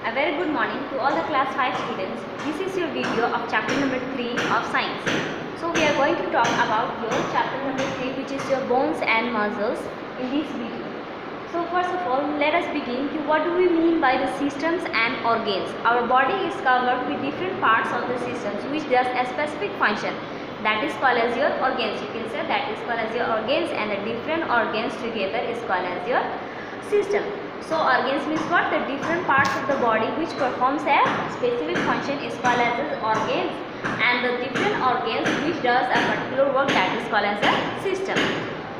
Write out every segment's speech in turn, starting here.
A very good morning to all the class 5 students. This is your video of chapter number 3 of science. So we are going to talk about your chapter number 3, which is your bones and muscles in this video. So first of all, let us begin to what do we mean by the systems and organs. Our body is covered with different parts of the systems which does a specific function. That is called as your organs. You can say that is called as your organs, and the different organs together is called as your system. So organs means what? The different parts of the body which performs a specific function is called as organs, and the different organs which does a particular work, that is called as a system.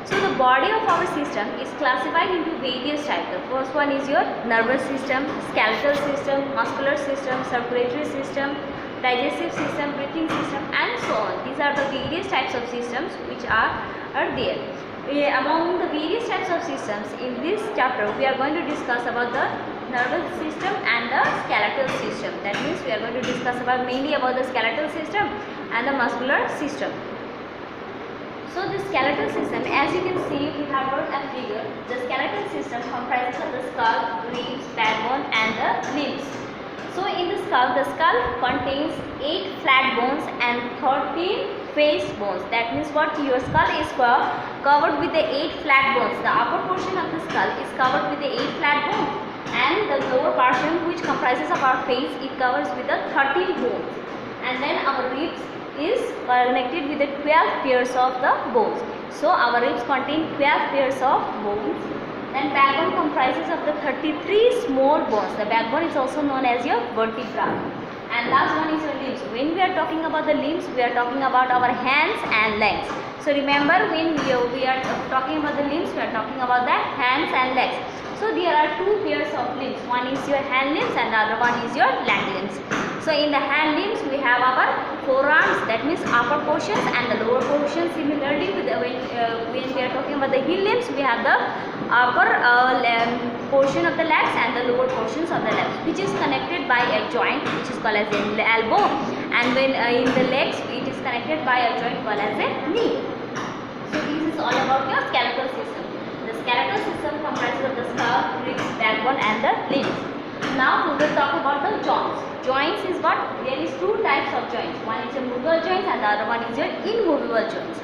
So the body of our system is classified into various types. The first one is your nervous system, skeletal system, muscular system, circulatory system, digestive system, breathing system, and so on. These are the various types of systems which are there. Among the various types of systems in this chapter, we are going to discuss about the nervous system and the skeletal system. That means we are going to discuss mainly about the skeletal system and the muscular system. So the skeletal system, as you can see, we have got a figure. The skeletal system comprises of the skull, ribs, backbone, and the limbs. So in the skull contains 8 flat bones and 13 face bones. That means what? Your skull is covered with the 8 flat bones. The upper portion of the skull is covered with the 8 flat bones, and the lower portion, which comprises of our face, it covers with the 13 bones. And then our ribs is connected with the 12 pairs of the bones. So our ribs contain 12 pairs of bones. Then backbone comprises of the 33 small bones. The backbone is also known as your vertebra. And last one is your limbs. When we are talking about the limbs, we are talking about our hands and legs. So remember, when we are talking about the limbs, we are talking about the hands and legs. So there are 2 pairs of limbs. One is your hand limbs and the other one is your leg limbs. So in the hand limbs, we have our forearms, that means upper portions, and the lower portions. Similarly, with when we are talking about the heel limbs, we have the upper portion of the legs and the lower portions of the legs, which is connected by a joint which is called as an elbow, and when in the legs, it is connected by a joint called as a knee. So this is all about your skeletal system. The skeletal system comprises of the skull, ribs, backbone, and the limbs. Now we will talk about the joints. Joints is what? There is 2 types of joints. One is your movable joints and the other one is your immovable joints.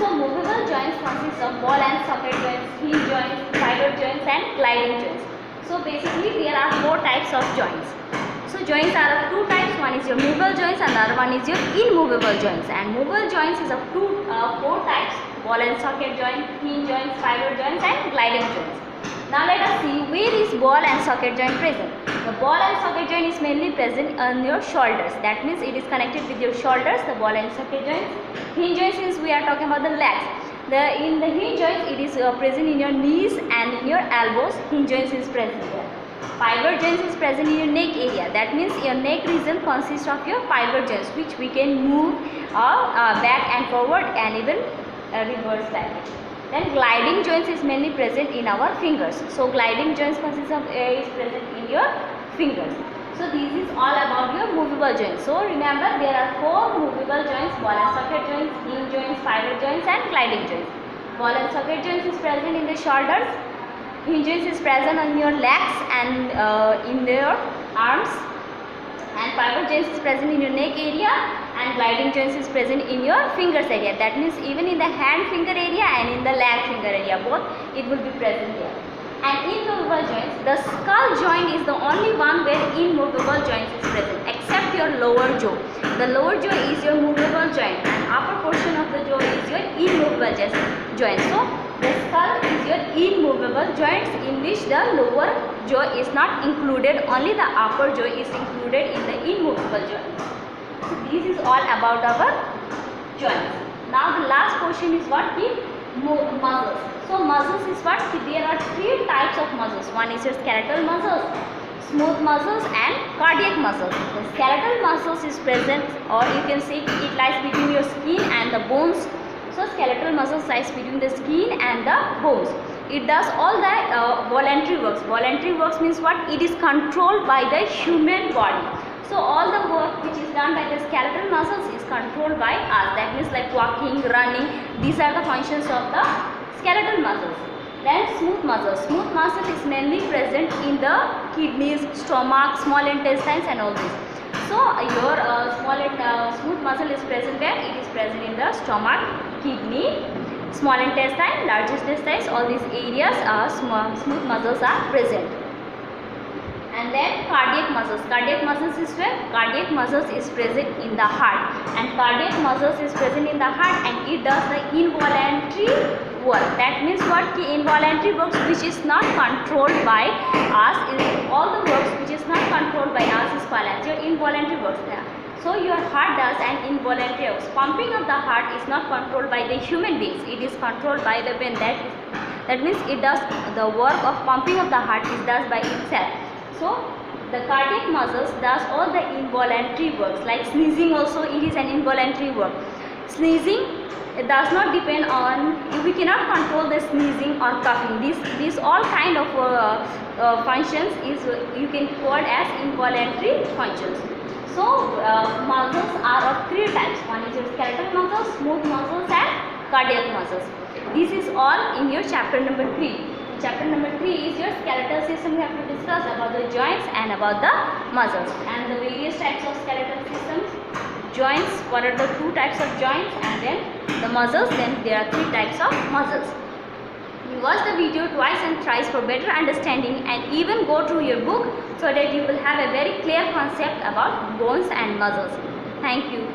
So movable joints consist of ball and socket joints, hinge joints, fiber joints, and gliding joints. So basically there are 4 types of joints. So joints are of 2 types. One is your movable joints and the other one is your immovable joints. And movable joints is of 4 types: ball and socket joint, hinge joints, fiber joints, and gliding joints. Now let us see where is ball and socket joint present. The ball and socket joint is mainly present on your shoulders. That means it is connected with your shoulders, the ball and socket joints. Hinge joint, since we are talking about the legs, in the hinge joint it is present in your knees and in your elbows. Hinge joint is present here. Fiber joint is present in your neck area. That means your neck region consists of your fiber joints, which we can move back and forward and even reverse like it. Then gliding joints is mainly present in our fingers. So gliding joints consists of is present in your fingers. So this is all about your movable joints. So remember, there are 4 movable joints: ball and socket joints, hinge joints, fiber joints, and gliding joints. Ball and socket joints is present in the shoulders. Hinge joints is present on your legs and in your arms. And fiber joints is present in your neck area, and gliding joints is present in your fingers area. That means even in the hand finger area and in the leg finger area, both it will be present here. And immovable joints, the skull joint is the only one where immovable joints is present, except your lower jaw. The lower jaw is your movable joint, and upper portion of the jaw is your immovable joint. So the skull is your immovable joints, in which the lower jaw is not included, only the upper jaw is included in the immovable joint. So this is all about our joints. Now the last portion is what? The muscles. So muscles is what? There are 3 types of muscles. One is your skeletal muscles, smooth muscles, and cardiac muscles. The skeletal muscles is present, or you can say it lies between your skin and the bones. So skeletal muscles lies between the skin and the bones. It does all the voluntary works. Voluntary works means what? It is controlled by the human body. So all the work which is done by the skeletal muscles is controlled by us. That means like walking, running. These are the functions of the skeletal muscles. Then smooth muscle. Smooth muscle is mainly present in the kidneys, stomach, small intestines and all this. So your smooth muscle is present where? It is present in the stomach, kidney, small intestine, large intestines, all these areas are smooth muscles are present. And then cardiac muscles. Cardiac muscles is where? Cardiac muscles is present in the heart, and cardiac muscles is present in the heart and it does the involuntary work. That means what? Involuntary works which is not controlled by us. All the works which is not controlled by us is called as your involuntary works. So your heart does an involuntary works. Pumping of the heart is not controlled by the human beings. It is controlled by the brain. That means it does the work of pumping of the heart is does by itself. So the cardiac muscles does all the involuntary works, like sneezing also it is an involuntary work. Sneezing, it does not depend on, we cannot control the sneezing or coughing. These all kind of functions is you can call as involuntary functions. So muscles are of three types. One is your skeletal muscles, smooth muscles and cardiac muscles. This is all in your chapter number 3. Chapter number 3 is your skeletal system. We have to discuss about the joints and about the muscles and the various types of skeletal systems. Joints, what are the 2 types of joints, and then the muscles, then there are 3 types of muscles. You watch the video twice and thrice for better understanding, and even go through your book so that you will have a very clear concept about bones and muscles. Thank you.